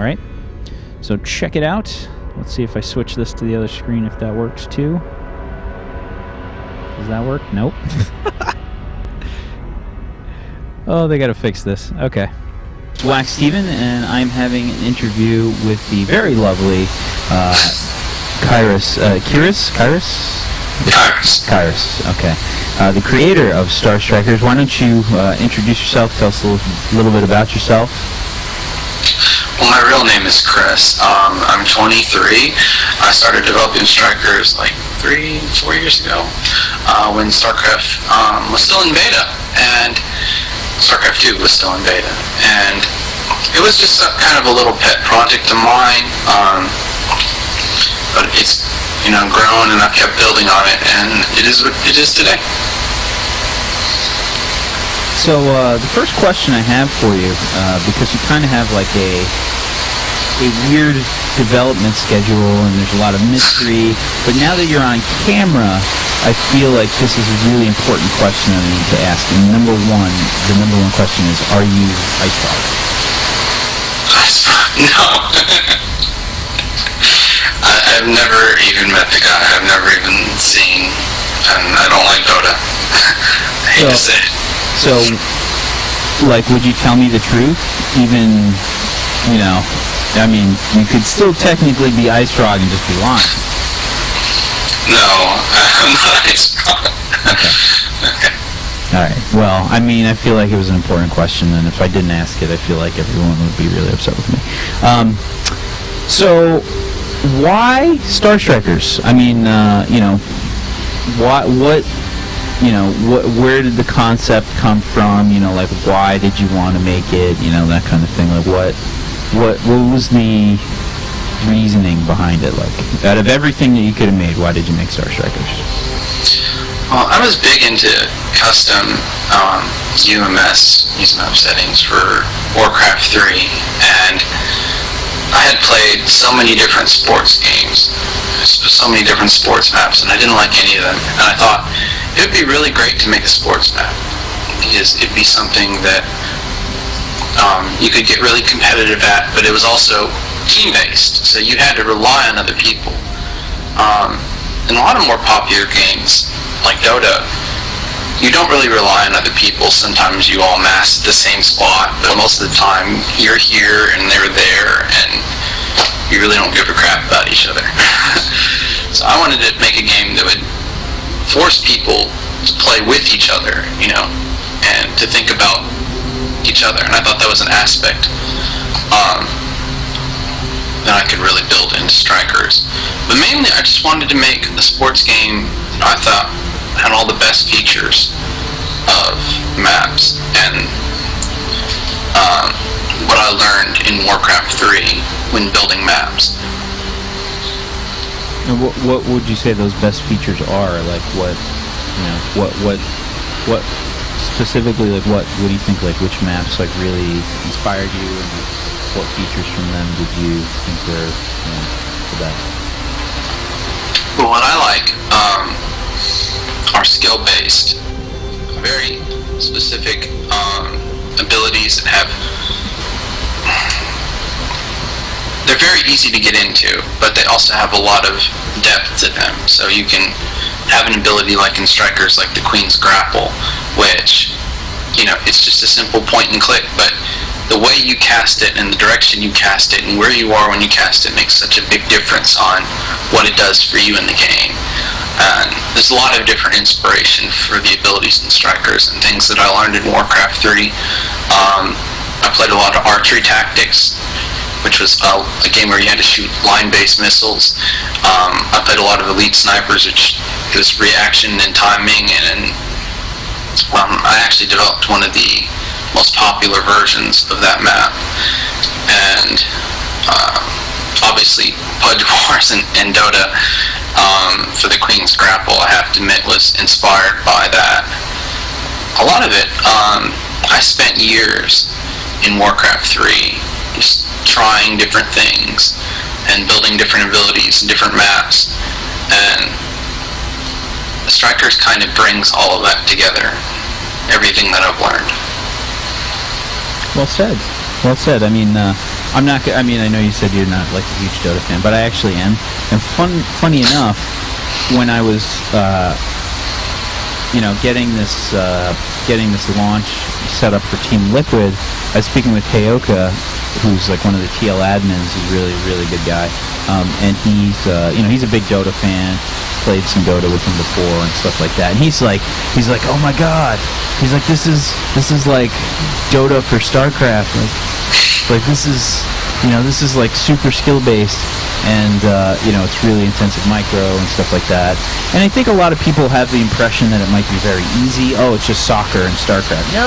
right. So check it out. Let's see if I switch this to the other screen, if that works too. Does that work? Nope. Oh, they gotta fix this. Okay. Wax Steven, and I'm having an interview with the very lovely Chirus. Okay. The creator of Star Strikers. Why don't you introduce yourself? Tell us a little bit about yourself. Well, my real name is Chris. I'm 23. I started developing Strikers like 3-4 years ago when StarCraft was still in beta, and StarCraft 2 was still in beta, and it was just kind of a little pet project of mine, but it's grown, and I've kept building on it, and it is what it is today. So the first question I have for you, because you kind of have like a weird development schedule, and there's a lot of mystery, but now that you're on camera, I feel like this is a really important question I need to ask. And the number one question is, are you Ice Frog? No. I've never even met the guy. I've never even seen, and I don't like Dota. I hate to say it. So, like, would you tell me the truth? Even, I mean, you could still technically be Ice Frog and just be lying. No, I'm not Ice Frog. Okay. Alright, well, I mean, I feel like it was an important question, and if I didn't ask it, I feel like everyone would be really upset with me. So, why Star Strikers? I mean, where did the concept come from? Like, why did you want to make it? That kind of thing. Like, what was the reasoning behind it? Like, out of everything that you could have made, why did you make Star Strikers? Well, I was big into custom UMS use map settings for Warcraft 3, and I had played so many different sports games, so many different sports maps, and I didn't like any of them. And I thought it would be really great to make a sports map, because it'd be something that you could get really competitive at, but it was also team-based, so you had to rely on other people. In a lot of more popular games, like Dota, you don't really rely on other people. Sometimes you all mass at the same spot, but most of the time you're here and they're there, and you really don't give a crap about each other. So I wanted to make a game that would force people to play with each other, and to think about each other, and I thought that was an aspect that I could really build into Strikers. But mainly I just wanted to make a sports game I thought had all the best features of maps, and what I learned in Warcraft 3 when building maps. And what would you say those best features are? Like, what specifically, like, what do you think, like, which maps, like, really inspired you, and what features from them did you think were, the best? Well, what I like are skill-based, very specific abilities that they're very easy to get into, but they also have a lot of depth to them. So you can have an ability like in Strikers, like the Queen's Grapple, which, it's just a simple point and click, but the way you cast it and the direction you cast it and where you are when you cast it makes such a big difference on what it does for you in the game. And there's a lot of different inspiration for the abilities in Strikers and things that I learned in Warcraft 3. I played a lot of archery tactics, which was a game where you had to shoot line-based missiles. I played a lot of elite snipers, which was reaction and timing, and I actually developed one of the most popular versions of that map. And obviously Pudge Wars and Dota, for the Queen's Grapple, I have to admit, was inspired by that. A lot of it, I spent years in Warcraft 3 just trying different things and building different abilities and different maps, and Strikers kind of brings all of that together, everything that I've learned. Well said. I mean, I'm not. I mean, I know you said you're not like a huge Dota fan, but I actually am. And funny enough, when I was, getting this launch set up for Team Liquid, I was speaking with Heyoka, who's like one of the TL admins. He's a really, really good guy, and he's a big Dota fan. Played some Dota with him before and stuff like that. And he's like, oh my god, he's like, this is like Dota for StarCraft. Like this is like super skill based, and it's really intensive micro and stuff like that. And I think a lot of people have the impression that it might be very easy. Oh, it's just soccer and StarCraft. No.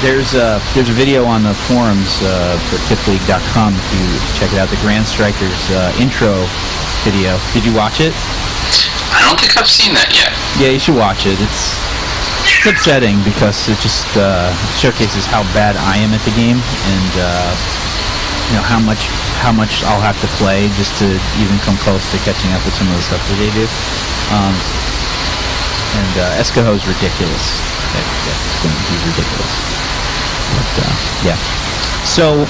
There's a video on the forums for KiFleague.com if you check it out. The Grand Strikers intro video. Did you watch it? I don't think I've seen that yet. Yeah, you should watch it. It's upsetting because it just showcases how bad I am at the game, and how much I'll have to play just to even come close to catching up with some of the stuff that they do. And Escaho's ridiculous. He's ridiculous. But yeah. So,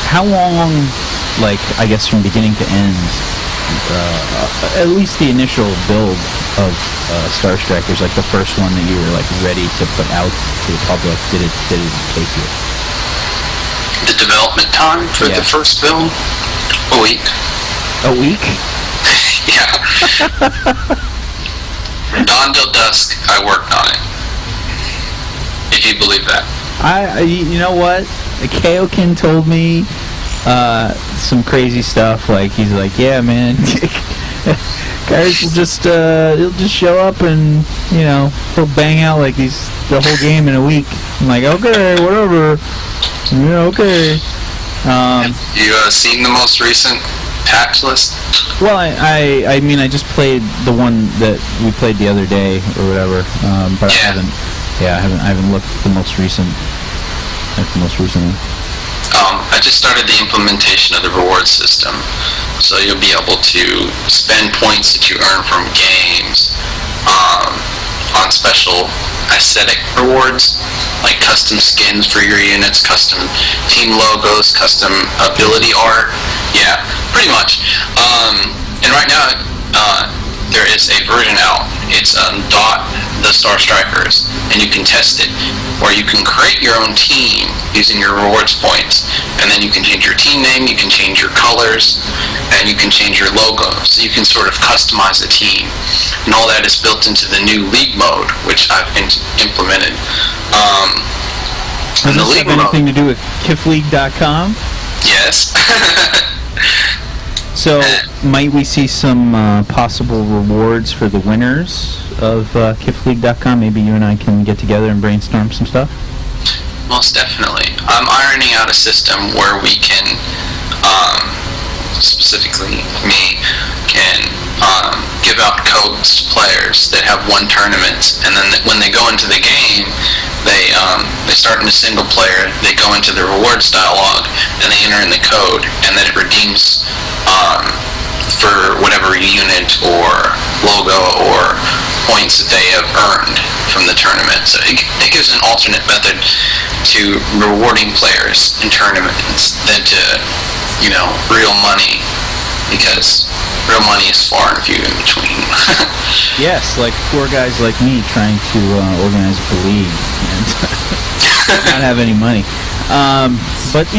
how long, like, I guess from beginning to end, at least the initial build of Star Strikers, like the first one that you were like ready to put out to the public, did it take you? The development time for the first build? A week. A week? Yeah. From dawn till dusk, I worked on it. If you believe that. You know what? Kaokin told me some crazy stuff. Like, he's like, yeah, man, guys will just he'll just show up and he'll bang out like the whole game in a week. I'm like, okay, whatever. Yeah, okay. You seen the most recent patch list? Well, I mean, I just played the one that we played the other day or whatever. But yeah. I haven't looked at the most recent. I just started the implementation of the reward system, so you'll be able to spend points that you earn from games on special aesthetic rewards, like custom skins for your units, custom team logos, custom ability art. Yeah, pretty much. And right now, there is a version out. It's the Star Strikers, and you can test it, where you can create your own team using your rewards points, and then you can change your team name, you can change your colors, and you can change your logo, so you can sort of customize the team, and all that is built into the new league mode, which I've implemented. Does this have anything to do with KiFleague.com? Yes. So, might we see some possible rewards for the winners of KiFleague.com? Maybe you and I can get together and brainstorm some stuff? Most definitely. I'm ironing out a system where we can, specifically me, can give out codes to players that have won tournaments, and then when they go into the game, they start in a single player, they go into the rewards dialogue, and they enter in the code, and then it redeems for whatever unit or logo or points that they have earned from the tournament. So it gives an alternate method to rewarding players in tournaments than to, real money, because real money is far and few in between. Yes, like poor guys like me trying to organize a league and not have any money. But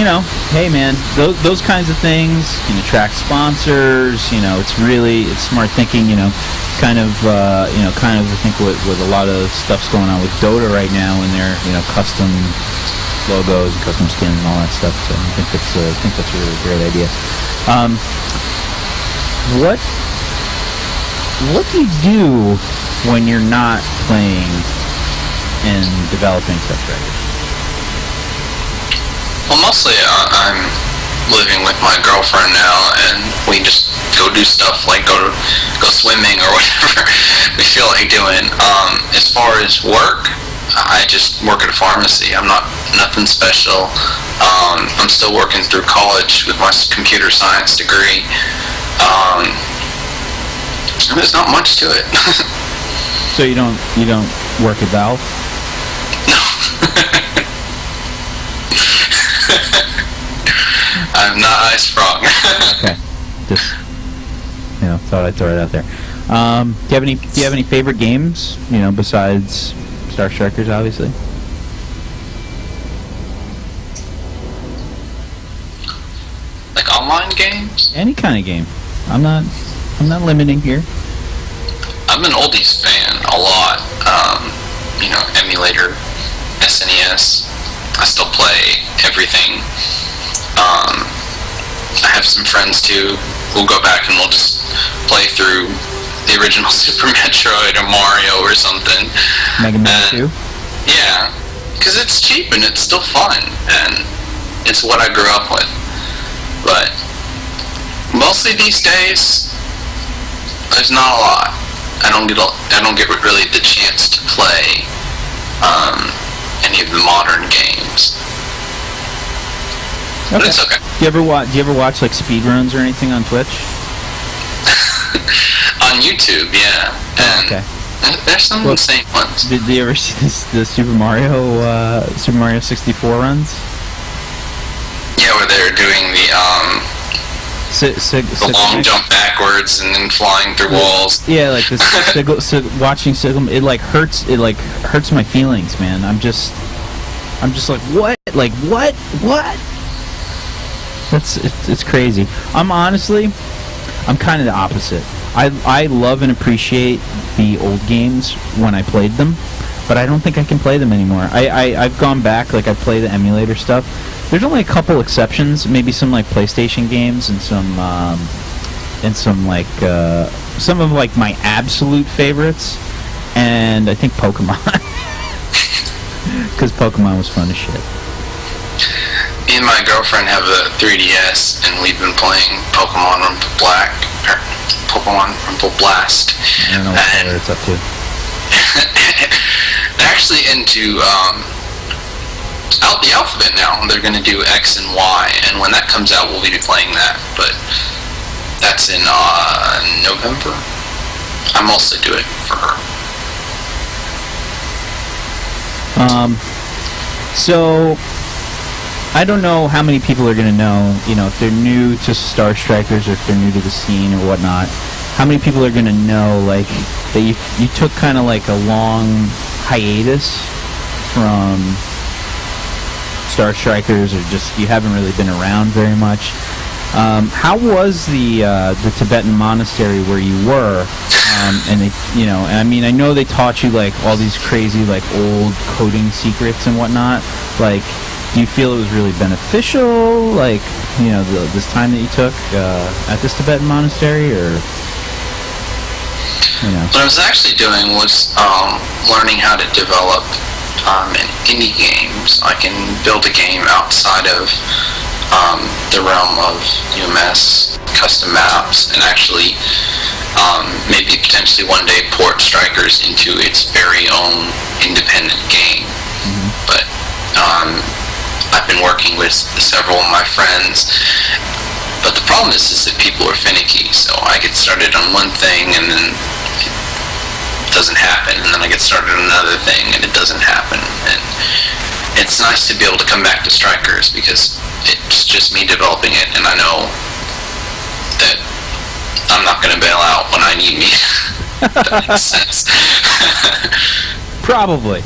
hey man, those kinds of things can attract sponsors. It's smart thinking. Kind of I think with a lot of stuff's going on with Dota right now, and their custom logos and custom skins and all that stuff. So I think that's a really great idea. What do you do when you're not playing and developing stuff, right? Well, mostly I'm living with my girlfriend now, and we just go do stuff like go swimming or whatever we feel like doing. As far as work, I just work at a pharmacy. I'm nothing special. I'm still working through college with my computer science degree. There's not much to it. So you don't work at Valve? No. I'm not Ice Frog. Okay, just thought I'd throw it out there. Do you have any favorite games? Besides Star Strikers, obviously. Like online games? Any kind of game. I'm not limiting here. I'm an oldies fan a lot. Emulator, SNES. I still play everything. I have some friends too who'll go back and we'll just play through the original Super Metroid or Mario or something. Mega Man 2? Yeah, because it's cheap and it's still fun, and it's what I grew up with. But mostly these days, there's not a lot. I don't get really the chance to play any of the modern games. Okay. But it's okay. Do you ever watch like speedruns or anything on Twitch? On YouTube, yeah. And okay. There's some insane ones. Did you ever see the Super Mario 64 runs? Yeah, where they're doing the long jump backwards and then flying through walls. Yeah, like this. Watching Sigil, it hurts my feelings, man. I'm just like, what? Like what? It's crazy. I'm kind of the opposite. I love and appreciate the old games when I played them, but I don't think I can play them anymore. I've gone back, like I play the emulator stuff. There's only a couple exceptions, maybe some like PlayStation games and some of like my absolute favorites, and I think Pokemon, because Pokemon was fun as shit. Me and my girlfriend have a 3DS, and we've been playing Pokemon Rumble Blast. I don't know what color it's up to. They're actually into the alphabet now. They're going to do X and Y, and when that comes out, we'll be playing that. But that's in November. I mostly do it for her. So I don't know how many people are going to know, if they're new to Star Strikers or if they're new to the scene or whatnot, how many people are going to know, like, that you took kind of like a long hiatus from Star Strikers, or just you haven't really been around very much. How was the Tibetan monastery where you were? And they, I mean, I know they taught you like all these crazy like old coding secrets and whatnot. Like, do you feel it was really beneficial? Like, this time that you took at this Tibetan monastery, or What I was actually doing was learning how to develop indie games. I can build a game outside of the realm of UMS custom maps, and actually maybe potentially one day port Strikers into its very own independent game. Mm-hmm. But I've been working with several of my friends, but the problem is that people are finicky. So I get started on one thing and then it doesn't happen, and then I get started on another thing and it doesn't happen. And it's nice to be able to come back to Strikers because it's just me developing it, and I know that I'm not going to bail out when I need me. If that makes sense. Probably.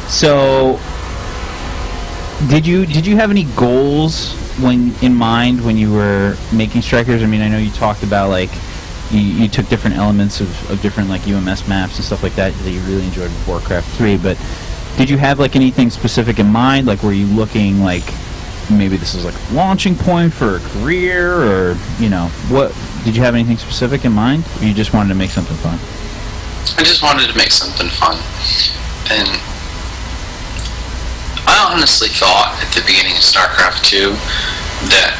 So, did you have any goals in mind when you were making Strikers? I mean, I know you talked about like you took different elements of different like UMS maps and stuff like that you really enjoyed with Warcraft 3, but did you have like anything specific in mind? Like, were you looking like maybe this is like a launching point for a career, or what? Did you have anything specific in mind, or you just wanted to make something fun? I just wanted to make something fun, and I honestly thought at the beginning of StarCraft 2 that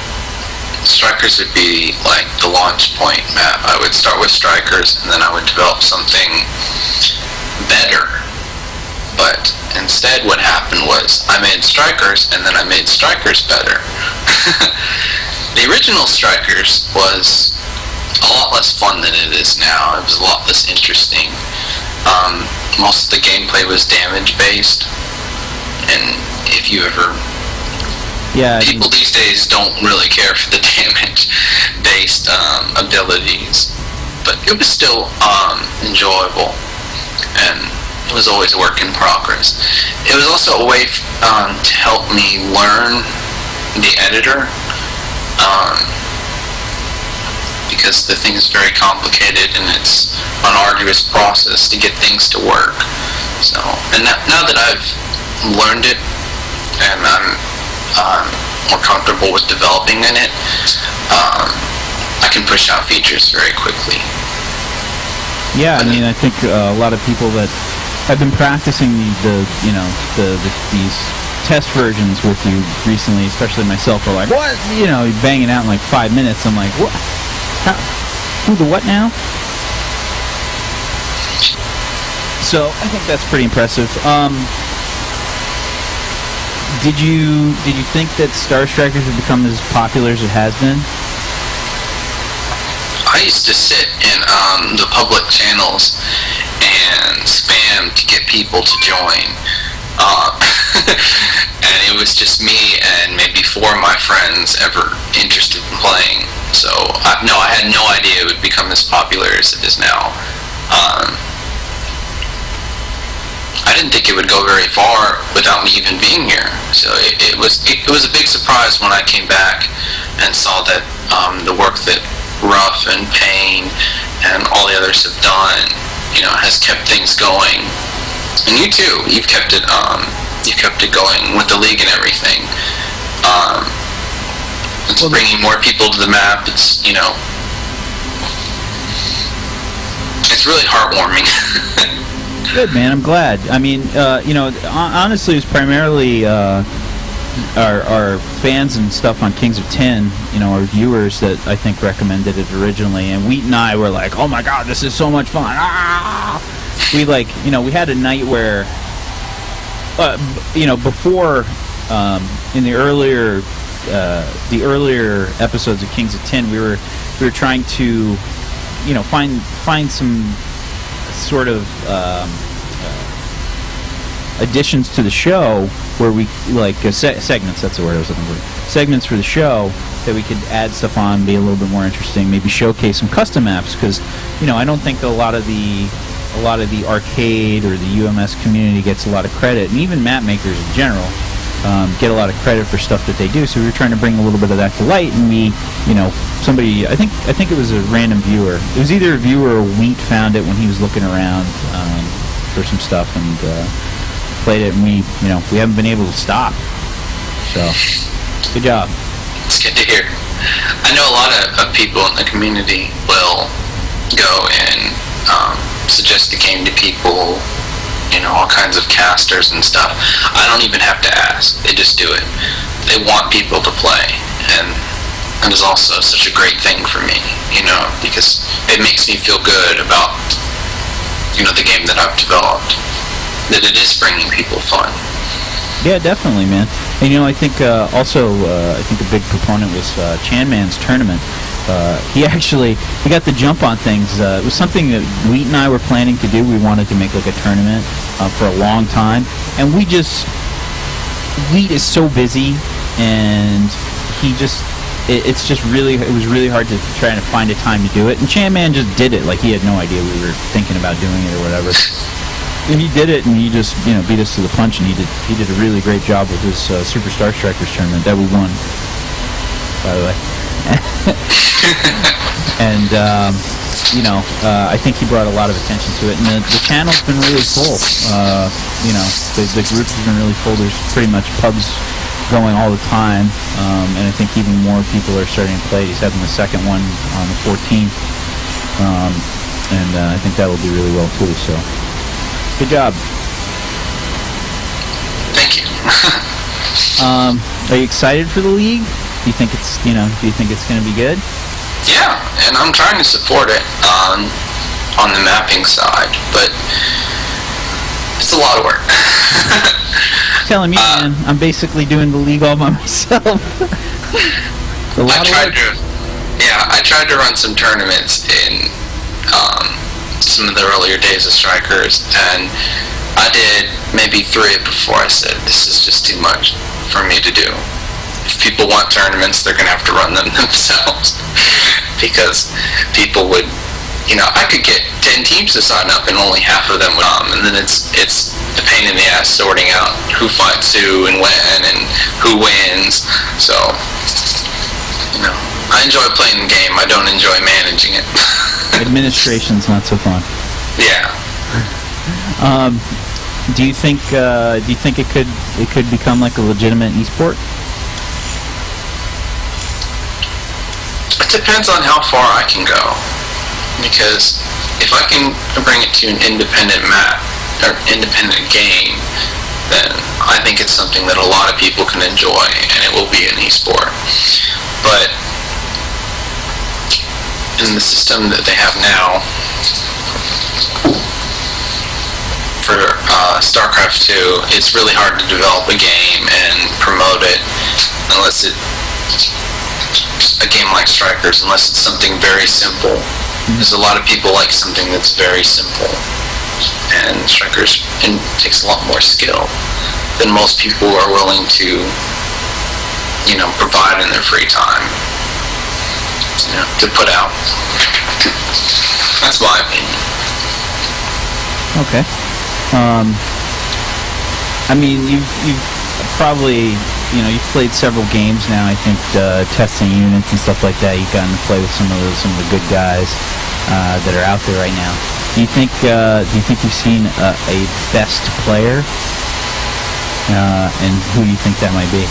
Strikers would be like the launch point map. I would start with Strikers, and then I would develop something better. But instead what happened was I made Strikers, and then I made Strikers better. The original Strikers was a lot less fun than it is now. It was a lot less interesting. Most of the gameplay was damage based, and if you ever... Yeah. People these days don't really care for the damage-based abilities, but it was still enjoyable, and it was always a work in progress. It was also a way to help me learn the editor, because the thing is very complicated and it's an arduous process to get things to work. So, and now that I've learned it and I'm more comfortable with developing in it, I can push out features very quickly. Yeah, I mean, I think a lot of people that have been practicing these test versions with you recently, especially myself, are like, what? You know, banging out in like 5 minutes. I'm like, what? How? Who the what now? So I think that's pretty impressive. Did you think that Star Strikers would become as popular as it has been? I used to sit in the public channels and spam to get people to join. And it was just me and maybe 4 of my friends ever interested in playing. So, I had no idea it would become as popular as it is now. I didn't think it would go very far without me even being here. So it was a big surprise when I came back and saw that the work that Ruff and Payne and all the others have done, has kept things going. And you too, you've kept it going with the league and everything. It's bringing more people to the map. It's it's really heartwarming. Good, man. I'm glad. I mean, honestly, it was primarily our fans and stuff on Kings of 10, our viewers that I think recommended it originally. And Wheat and I were like, oh my god, this is so much fun. Ah! We we had a night where, before, in the earlier episodes of Kings of 10, we were trying to, find some sort of additions to the show where we segments. That's the word I was looking for. Segments for the show that we could add stuff on, be a little bit more interesting, maybe showcase some custom maps, because I don't think a lot of the arcade or the UMS community gets a lot of credit, and even map makers in general get a lot of credit for stuff that they do. So we were trying to bring a little bit of that to light, and somebody, I think it was a random viewer. It was either a viewer or Wheat found it when he was looking around for some stuff and played it, and we haven't been able to stop. So, good job. It's good to hear. I know a lot of people in the community will go and suggest the game to people, all kinds of casters and stuff. I don't even have to ask. They just do it. They want people to play, and that is also such a great thing for me, because it makes me feel good about, the game that I've developed, that it is bringing people fun. Yeah, definitely, man. And I think also I think a big proponent was Chanman's tournament. He got the jump on things. It was something that Wheat and I were planning to do. We wanted to make like a tournament for a long time, and Wheat is so busy, and it was really hard to try to find a time to do it. And Chanman just did it, like he had no idea we were thinking about doing it or whatever. And he did it, and he just beat us to the punch, and he did a really great job with his Super Star Strikers tournament that we won, by the way. And I think he brought a lot of attention to it, and the channel's been really full. The group has been really full. There's pretty much pubs going all the time, and I think even more people are starting to play. He's having the second one on the 14th, and I think that will do really well too. So, good job. Thank you. Are you excited for the league? Do you think it's going to be good? Yeah, and I'm trying to support it on the mapping side, but it's a lot of work. Telling me, man, I'm basically doing the league all by myself. I tried to run some tournaments in some of the earlier days of Strikers, and I did maybe 3 before I said, this is just too much. for me to do. If people want tournaments, they're going to have to run them themselves. Because people would, I could get 10 teams to sign up and only half of them would and then it's a pain in the ass sorting out who fights who and when and who wins. So, I enjoy playing the game. I don't enjoy managing it. Administration's not so fun. Yeah. Do you think it could become like a legitimate esport? It depends on how far I can go. Because if I can bring it to an independent map or independent game, then I think it's something that a lot of people can enjoy, and it will be an esport. But in the system that they have now for StarCraft 2, it's really hard to develop a game and promote it unless a game like Strikers, unless it's something very simple. Because a lot of people like something that's very simple, and Strikers takes a lot more skill than most people are willing to, provide in their free time, to put out. That's my opinion. Okay. I mean, you've probably, you've played several games now. I think testing units and stuff like that. You've gotten to play with some of the good guys that are out there right now. Do you think you've seen a best player, and who do you think that might be?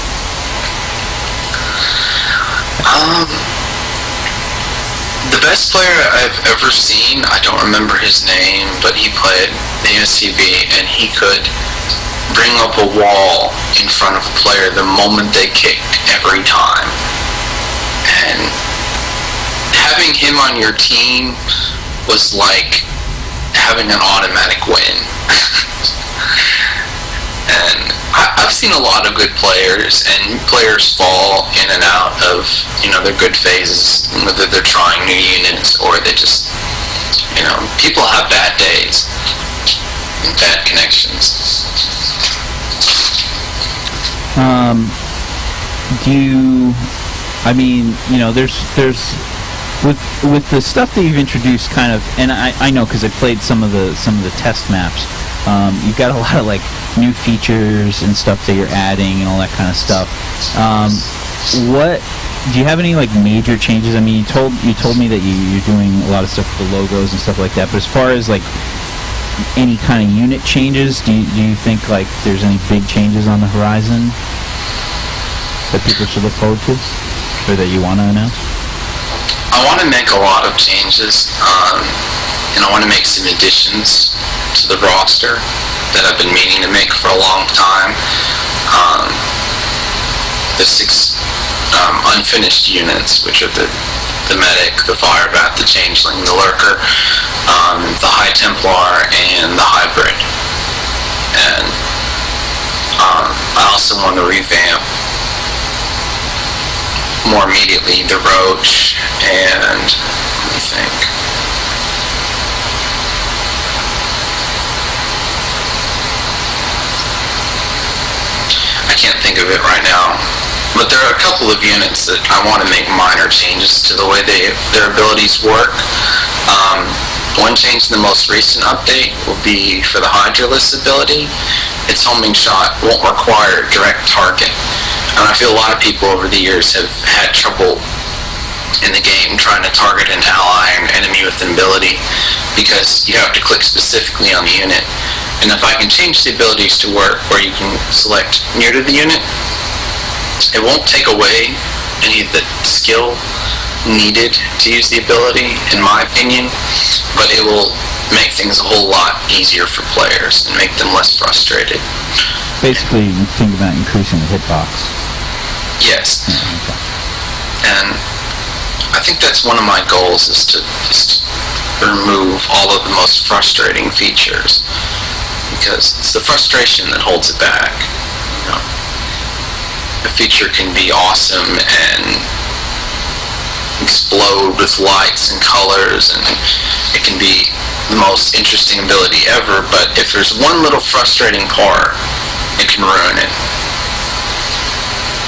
The best player I've ever seen, I don't remember his name, but he played the USCV, and he could bring up a wall in front of a player the moment they kicked every time. And having him on your team was like having an automatic win. And I've seen a lot of good players, and players fall in and out of, their good phases, whether they're trying new units or they just, people have bad days and bad connections. There's with the stuff that you've introduced, kind of, and I know because I played some of the test maps. You've got a lot of like new features and stuff that you're adding and all that kind of stuff. What do you have any like major changes? I mean, you told me that you're doing a lot of stuff with the logos and stuff like that. But as far as like any kind of unit changes, do you think like there's any big changes on the horizon that people should look forward to, or that you want to announce? I want to make a lot of changes, and I want to make some additions to the roster that I've been meaning to make for a long time. The 6 unfinished units, which are the Medic, the Firebat, the Changeling, the Lurker, the High Templar, and the Hybrid. And I also want to revamp more immediately the Roach, and let me think. I can't think of it right now. But there are a couple of units that I want to make minor changes to the way their abilities work. One change in the most recent update will be for the Hydralisk ability. Its homing shot won't require direct target. And I feel a lot of people over the years have had trouble in the game trying to target an ally or an enemy with an ability because you have to click specifically on the unit. And if I can change the abilities to work where you can select near to the unit, it won't take away any of the skill needed to use the ability, in my opinion, but it will make things a whole lot easier for players and make them less frustrated. Basically, you think about increasing the hitbox. Yes. Okay. And I think that's one of my goals, is to just remove all of the most frustrating features, because it's the frustration that holds it back. A feature can be awesome and explode with lights and colors, and it can be the most interesting ability ever, but if there's one little frustrating part, it can ruin it.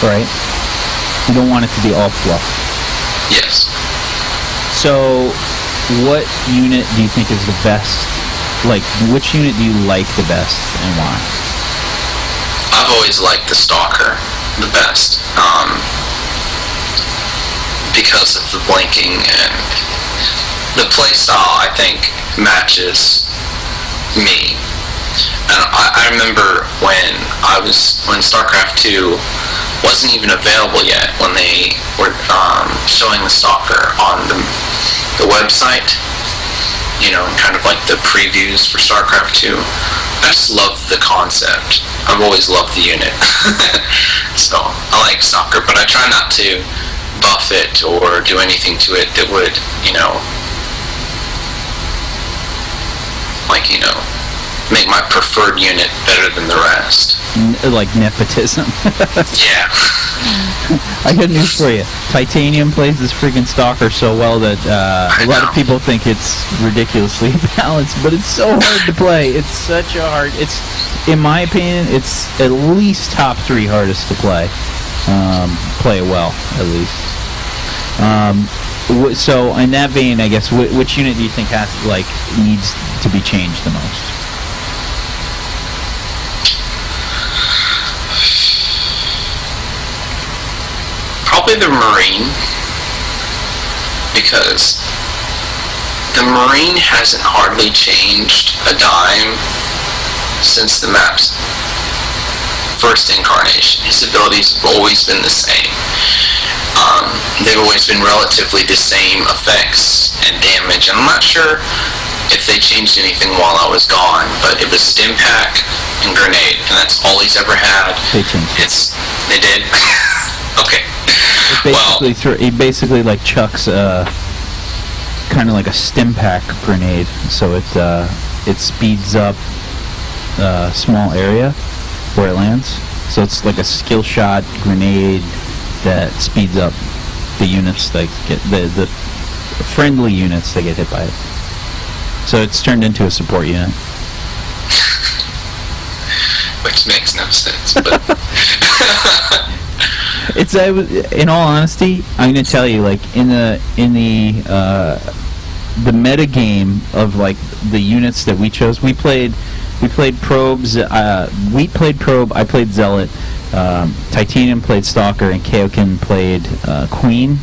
Right. You don't want it to be all fluff. Yes. So, what unit do you think is the best? Like, which unit do you like the best, and why? I've always liked the Stalker the best, because of the blinking and the playstyle. I think matches me. And I remember when StarCraft 2 wasn't even available yet, when they were showing the Stalker on the website, kind of like the previews for StarCraft 2. I just love the concept. I've always loved the unit. So I like Stalker, but I try not to buff it or do anything to it that would, make my preferred unit better than the rest. Like nepotism. Yeah. I got news for you. Titanium plays this freaking Stalker so well that a lot of people think it's ridiculously balanced, but it's so hard to play. It's such a hard... in my opinion, it's at least top 3 hardest to play. Play it well, at least. So in that vein, I guess, which unit do you think needs to be changed the most? Probably the Marine, because the Marine hasn't hardly changed a dime since the map's first incarnation. His abilities have always been the same. They've always been relatively the same effects and damage, and I'm not sure if they changed anything while I was gone, but it was Stim Pack and Grenade, and that's all he's ever had. They changed. They did? Okay. He basically like chucks kind of like a Stim Pack grenade, so it speeds up a small area where it lands. So it's like a skill shot grenade that speeds up the units that get the friendly units that get hit by it. So it's turned into a support unit. Which makes no sense, but it's in all honesty, I'm gonna tell you, like in the meta game of like the units that we chose, we played probes. We played probe. I played zealot. Titanium played stalker, and Kaoken played queen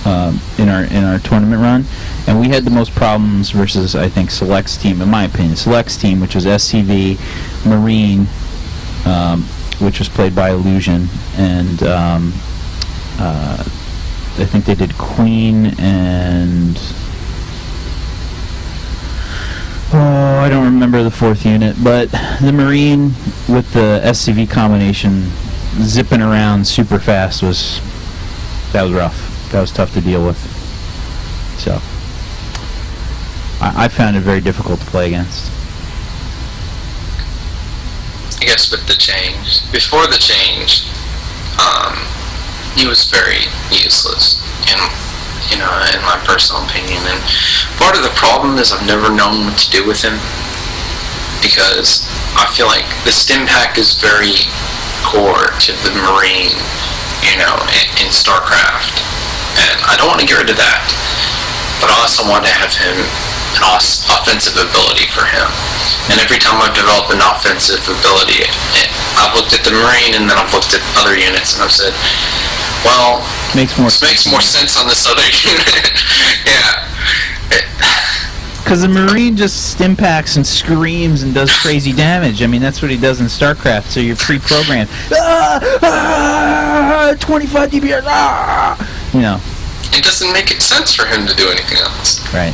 in our tournament run. And we had the most problems versus, I think, Select's team, in my opinion. Select's team, which was SCV, Marine, which was played by Illusion, and I think they did Queen and... Oh, I don't remember the 4th unit, but the Marine with the SCV combination zipping around super fast was rough. That was tough to deal with. So I found it very difficult to play against. I guess with the change, before the change, he was very useless, in my personal opinion. And part of the problem is I've never known what to do with him, because I feel like the Stim Pack is very core to the Marine, in StarCraft, and I don't want to get rid of that, but I also want to have him an offensive ability for him. And every time I've developed an offensive ability, I've looked at the Marine and then I've looked at other units and I've said, well, makes more sense on this other unit. Yeah. Because the Marine just stim packs and screams and does crazy damage. I mean, that's what he does in StarCraft, so you're pre-programmed. 25 DPS, It doesn't make sense for him to do anything else. Right.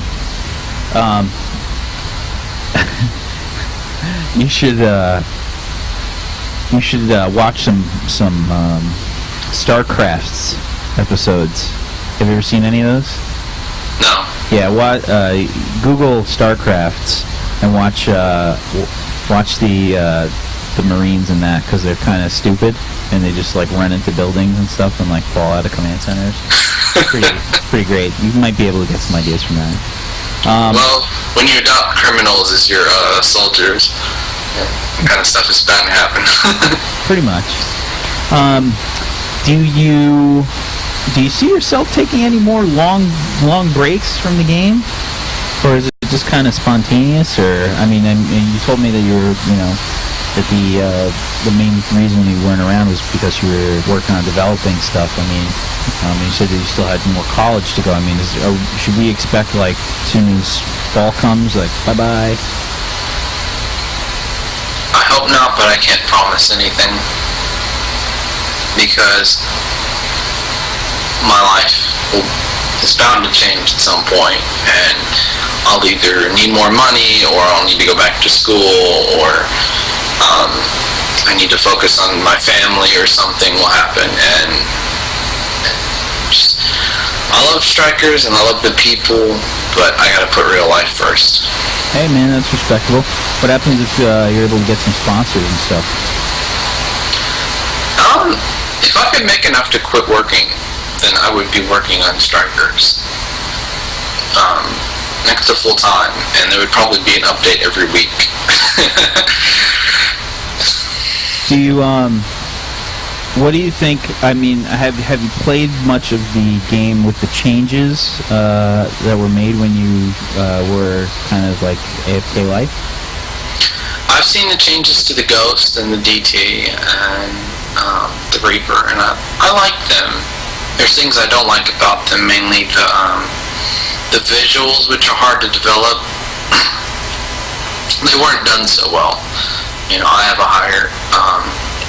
You should watch some StarCraft's episodes. Have you ever seen any of those? No. Yeah, Google StarCrafts and watch the Marines and that, because they're kind of stupid and they just like run into buildings and stuff and like fall out of command centers. It's pretty great. You might be able to get some ideas from that. Well, when you adopt criminals as your soldiers, that kind of stuff is bound to happen. Pretty much. Do you see yourself taking any more long breaks from the game, or is it just kind of spontaneous? Or I mean, you told me that you were, that the main reason you weren't around was because you were working on developing stuff. I mean, you said that you still had more college to go. I mean, should we expect, like, as soon as fall comes, like, bye-bye? I hope not, but I can't promise anything, because my life is bound to change at some point, and I'll either need more money, or I'll need to go back to school, or I need to focus on my family, or something will happen. And I love Strikers and I love the people, but I gotta put real life first. Hey man, that's respectable. What happens if you're able to get some sponsors and stuff? If I could make enough to quit working, then I would be working on Strikers next to full time, and there would probably be an update every week. Do you what do you think? I mean, have you played much of the game with the changes that were made when you were kind of like AFK life? I've seen the changes to the Ghost and the DT and the Reaper, and I like them. There's things I don't like about them, mainly the visuals, which are hard to develop. They weren't done so well. I have a higher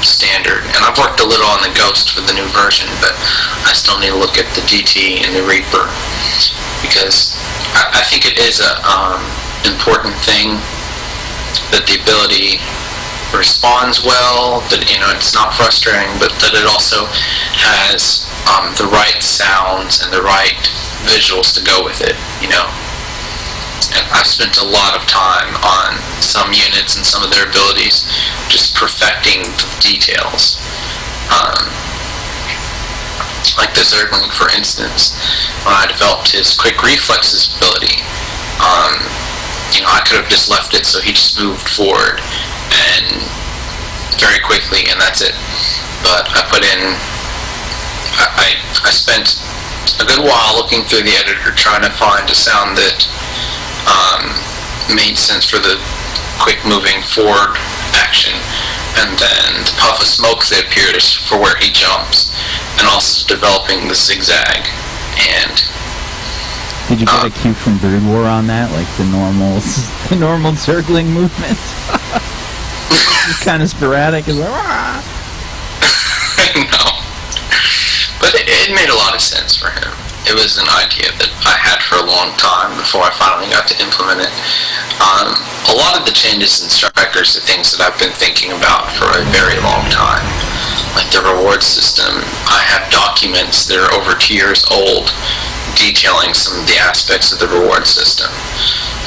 standard, and I've worked a little on the Ghost for the new version, but I still need to look at the DT and the Reaper, because I think it is a important thing that the ability responds well, that it's not frustrating, but that it also has the right sounds and the right visuals to go with it. And I've spent a lot of time on some units and some of their abilities, just perfecting the details. Like the Zergling, for instance, when I developed his quick reflexes ability, I could have just left it so he just moved forward and very quickly, and that's it. But I put in, I spent a good while looking through the editor trying to find a sound that made sense for the quick moving forward action, and then the puff of smoke that appears for where he jumps, and also developing the zigzag. And did you get a cue from Brood War on that, like the normal circling movement? It's kind of sporadic. It's like, no, but it made a lot of sense for him. It was an idea that I had for a long time before I finally got to implement it. A lot of the changes in Strikers are things that I've been thinking about for a very long time. Like the reward system, I have documents that are over 2 years old detailing some of the aspects of the reward system.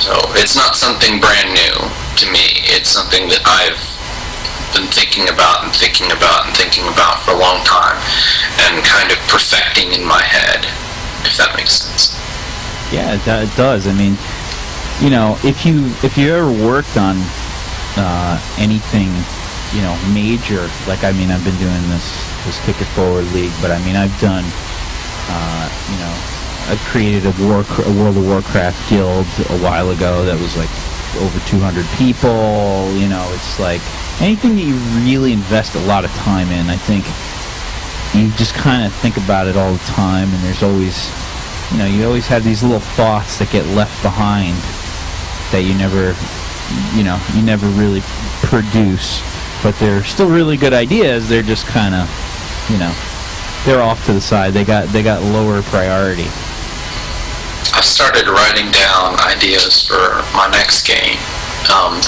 So it's not something brand new to me. It's something that I've been thinking about for a long time, and kind of perfecting in my head, if that makes sense. Yeah, it does. I mean, if you ever worked on anything, major, like, I mean, I've been doing this Kick It Forward League, but I mean, I've done, I've created a World of Warcraft guild a while ago that was like over 200 people. It's like anything that you really invest a lot of time in, I think you just kind of think about it all the time, and there's always, you always have these little thoughts that get left behind that you never really produce, but they're still really good ideas. They're just kind of, they're off to the side. They got lower priority. I've started writing down ideas for my next game,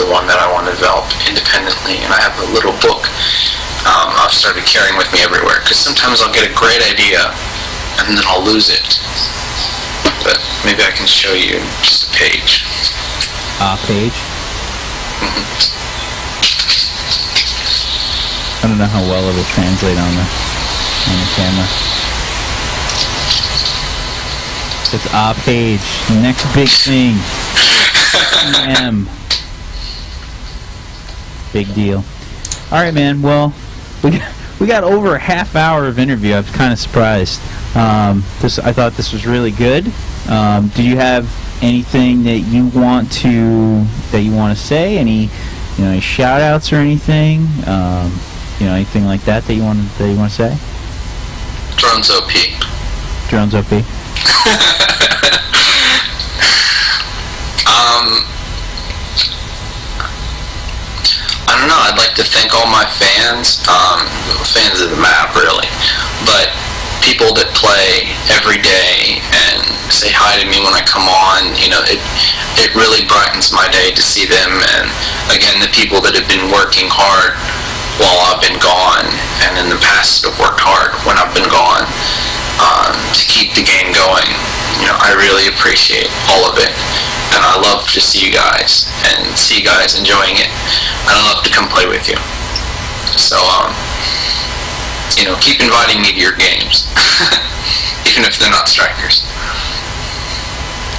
the one that I want to develop independently, and I have a little book I've started carrying with me everywhere, because sometimes I'll get a great idea and then I'll lose it. But maybe I can show you just a page. Page? Mm-hmm. I don't know how well it will translate on the camera. It's page. Next big thing. Big deal. All right, man. Well, we got over a half hour of interview. I was kind of surprised. I thought this was really good. Do you have anything that you want to say? Any shout outs or anything? Anything like that you want to say? Drones OP. Drones OP. I don't know. I'd like to thank all my fans, fans of the map, really, but people that play every day and say hi to me when I come on. It really brightens my day to see them. And again, the people that have been working hard while I've been gone, and in the past have worked hard when I've been gone, to keep the game going. I really appreciate all of it, and I love to see you guys and see you guys enjoying it, and I love to come play with you. So, keep inviting me to your games, even if they're not strikers.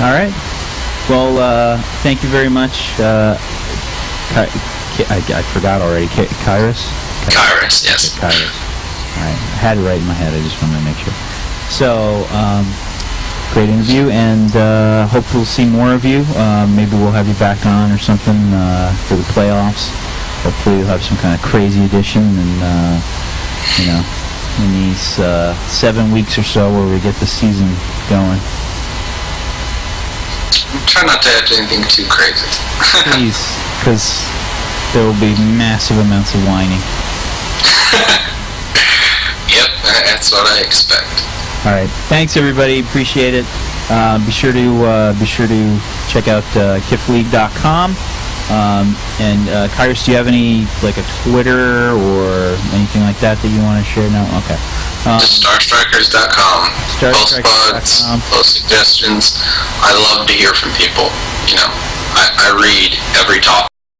All right. Well, thank you very much. I forgot already. Chirus? Chirus, yes. Okay, Chirus. All right. I had it right in my head. I just wanted to make sure. So, great interview, and hope we'll see more of you. Maybe we'll have you back on or something for the playoffs. Hopefully you'll have some kind of crazy edition, and in these 7 weeks or so where we get the season going. Try not to add anything too crazy. Please, because there will be massive amounts of whining. Yep, that's what I expect. All right, thanks everybody. Appreciate it. Be sure to check out KiFleague.com. And Chirus, do you have any a Twitter or anything like that you want to share? No, okay. Just StarStrikers.com. Post bugs, post suggestions. I love to hear from people. I read every topic.